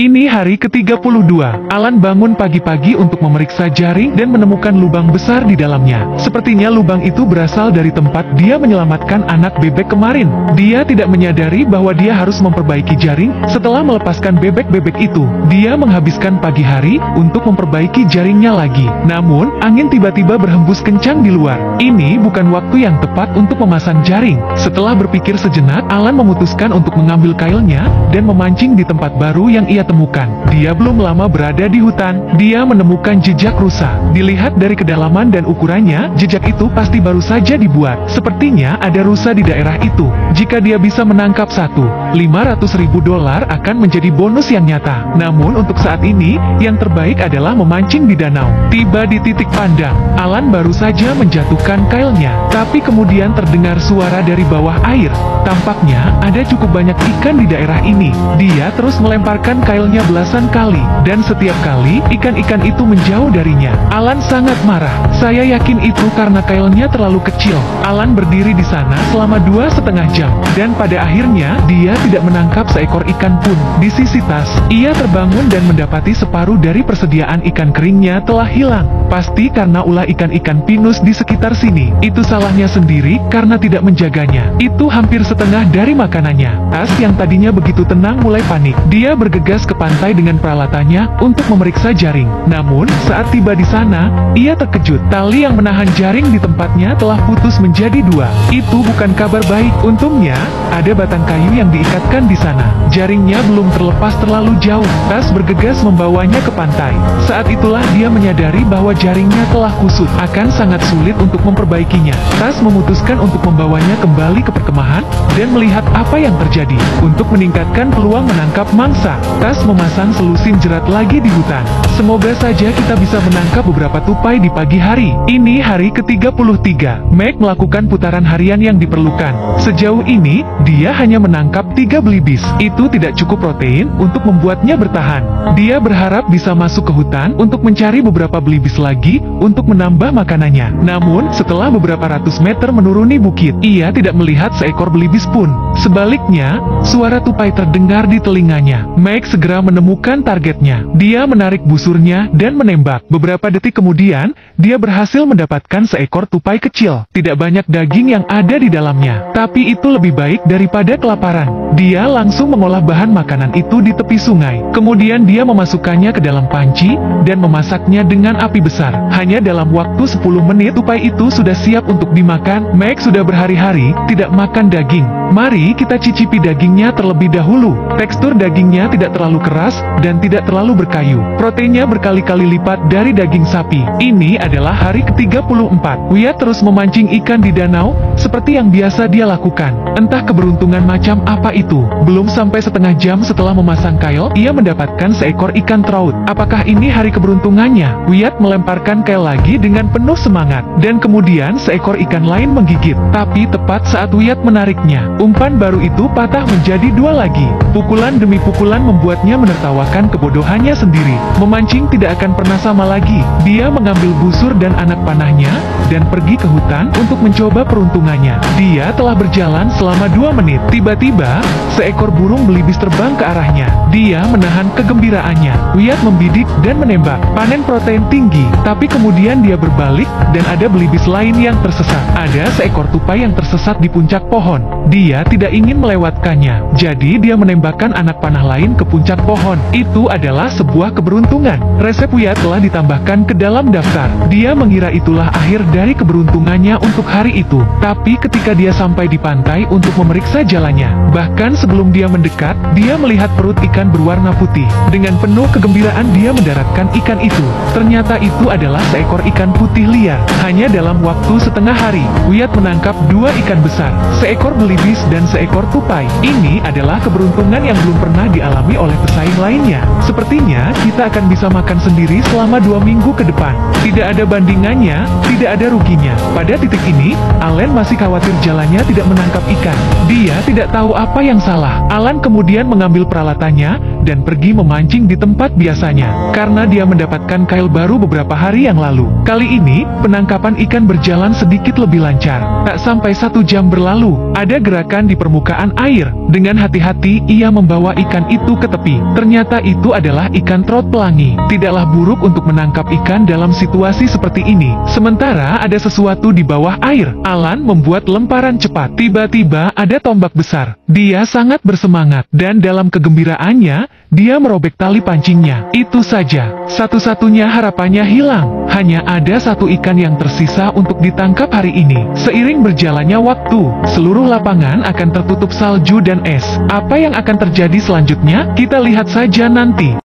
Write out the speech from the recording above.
Ini hari ke-32. Alan bangun pagi-pagi untuk memeriksa jaring dan menemukan lubang besar di dalamnya. Sepertinya lubang itu berasal dari tempat dia menyelamatkan anak bebek kemarin. Dia tidak menyadari bahwa dia harus memperbaiki jaring. Setelah melepaskan bebek-bebek itu, dia menghabiskan pagi hari untuk memperbaiki jaringnya lagi. Namun, angin tiba-tiba berhembus kencang di luar. Ini bukan waktu yang tepat untuk memasang jaring. Setelah berpikir sejenak, Alan memutuskan untuk mengambil kailnya dan memancing di tempat baru yang ia temukan. Dia belum lama berada di hutan, dia menemukan jejak rusa. Dilihat dari kedalaman dan ukurannya, jejak itu pasti baru saja dibuat. Sepertinya ada rusa di daerah itu. Jika dia bisa menangkap satu, $500.000 akan menjadi bonus yang nyata. Namun untuk saat ini, yang terbaik adalah memancing di danau. Tiba di titik pandang, Alan baru saja menjatuhkan kailnya. Tapi kemudian terdengar suara dari bawah air. Tampaknya ada cukup banyak ikan di daerah ini. Dia terus melemparkan kailnya belasan kali, dan setiap kali ikan-ikan itu menjauh darinya. Alan sangat marah. Saya yakin itu karena kailnya terlalu kecil. Alan berdiri di sana selama 2,5 jam, dan pada akhirnya dia tidak menangkap seekor ikan pun. Di sisi tas, ia terbangun dan mendapati separuh dari persediaan ikan keringnya telah hilang. Pasti karena ulah ikan-ikan pinus di sekitar sini. Itu salahnya sendiri karena tidak menjaganya. Itu hampir setengah dari makanannya. Tas yang tadinya begitu tenang mulai panik. Dia bergegas ke pantai dengan peralatannya untuk memeriksa jaring. Namun, saat tiba di sana, ia terkejut. Tali yang menahan jaring di tempatnya telah putus menjadi 2. Itu bukan kabar baik. Untungnya, ada batang kayu yang diikatkan di sana. Jaringnya belum terlepas terlalu jauh. Tas bergegas membawanya ke pantai. Saat itulah dia menyadari bahwa jaringnya telah kusut. Akan sangat sulit untuk memperbaikinya. Tas memutuskan untuk membawanya kembali ke perkemahan dan melihat apa yang terjadi. Untuk meningkatkan peluang menangkap mangsa, Tas memasang selusin jerat lagi di hutan. Semoga saja kita bisa menangkap beberapa tupai di pagi hari. Ini hari ke-33. Meg melakukan putaran harian yang diperlukan. Sejauh ini, dia hanya menangkap 3 belibis. Itu tidak cukup protein untuk membuatnya bertahan. Dia berharap bisa masuk ke hutan untuk mencari beberapa belibis lagi untuk menambah makanannya. Namun, setelah beberapa ratus meter menuruni bukit, ia tidak melihat seekor belibis pun. Sebaliknya, suara tupai terdengar di telinganya. Meg segera menemukan targetnya. Dia menarik busurnya dan menembak. Beberapa detik kemudian, dia berhasil mendapatkan seekor tupai kecil. Tidak banyak daging yang ada di dalamnya, tapi itu lebih baik daripada kelaparan. Dia langsung mengolah bahan makanan itu di tepi sungai. Kemudian dia memasukkannya ke dalam panci dan memasaknya dengan api besar. Hanya dalam waktu 10 menit tupai itu sudah siap untuk dimakan. Meg sudah berhari-hari tidak makan daging. Mari kita cicipi dagingnya terlebih dahulu. Tekstur dagingnya tidak terlalu keras dan tidak terlalu berkayu. Proteinnya berkali-kali lipat dari daging sapi. Ini adalah hari ke-34. Wyatt terus memancing ikan di danau seperti yang biasa dia lakukan. Entah keberuntungan macam apa itu. Belum sampai setengah jam setelah memasang kail, ia mendapatkan seekor ikan trout. Apakah ini hari keberuntungannya? Wyatt melemparkan kail lagi dengan penuh semangat, dan kemudian seekor ikan lain menggigit. Tapi tepat saat Wyatt menariknya, umpan baru itu patah menjadi 2 lagi. Pukulan demi pukulan membuatnya menertawakan kebodohannya sendiri. Memancing tidak akan pernah sama lagi. Dia mengambil busur dan anak panahnya, dan pergi ke hutan untuk mencoba peruntungannya. Dia telah berjalan selama 2 menit. Tiba-tiba, seekor burung belibis terbang ke arahnya. Dia menahan kegembiraannya. Wyatt membidik dan menembak. Panen protein tinggi, tapi kemudian dia berbalik, dan ada belibis lain yang tersesat. Ada seekor tupai yang tersesat di puncak pohon. Dia tidak ingin melewatkannya, jadi dia menembakkan anak panah lain ke puncak pohon. Itu adalah sebuah keberuntungan. Resep Wyatt telah ditambahkan ke dalam daftar. Dia mengira itulah akhir dari keberuntungannya untuk hari itu. Tapi ketika dia sampai di pantai untuk memeriksa jalannya, bahkan sebelum dia mendekat, dia melihat perut ikan berwarna putih. Dengan penuh kegembiraan dia mendaratkan ikan itu. Ternyata itu adalah seekor ikan putih liar. Hanya dalam waktu setengah hari, Wyatt menangkap 2 ikan besar, seekor belibis dan seekor tupai. Ini adalah keberuntungan yang belum pernah dialami oleh pesaing lainnya. Sepertinya kita akan bisa makan sendiri selama 2 minggu ke depan. Tidak ada bandingannya, tidak ada ruginya. Pada titik ini, Alan masih khawatir jalannya tidak menangkap ikan. Dia tidak tahu apa yang salah. Alan kemudian mengambil peralatannya dan pergi memancing di tempat biasanya, karena dia mendapatkan kail baru beberapa hari yang lalu. Kali ini, penangkapan ikan berjalan sedikit lebih lancar. Tak sampai 1 jam berlalu, ada gerakan di permukaan air. Dengan hati-hati, ia membawa ikan itu ke tepi. Ternyata itu adalah ikan trot pelangi. Tidaklah buruk untuk menangkap ikan dalam situasi seperti ini. Sementara ada sesuatu di bawah air, Alan membuat lemparan cepat. Tiba-tiba ada tombak besar. Dia sangat bersemangat, dan dalam kegembiraannya, dia merobek tali pancingnya. Itu saja, satu-satunya harapannya hilang. Hanya ada 1 ikan yang tersisa untuk ditangkap hari ini. Seiring berjalannya waktu, seluruh lapangan akan tertutup salju dan es. Apa yang akan terjadi selanjutnya? Kita lihat saja nanti.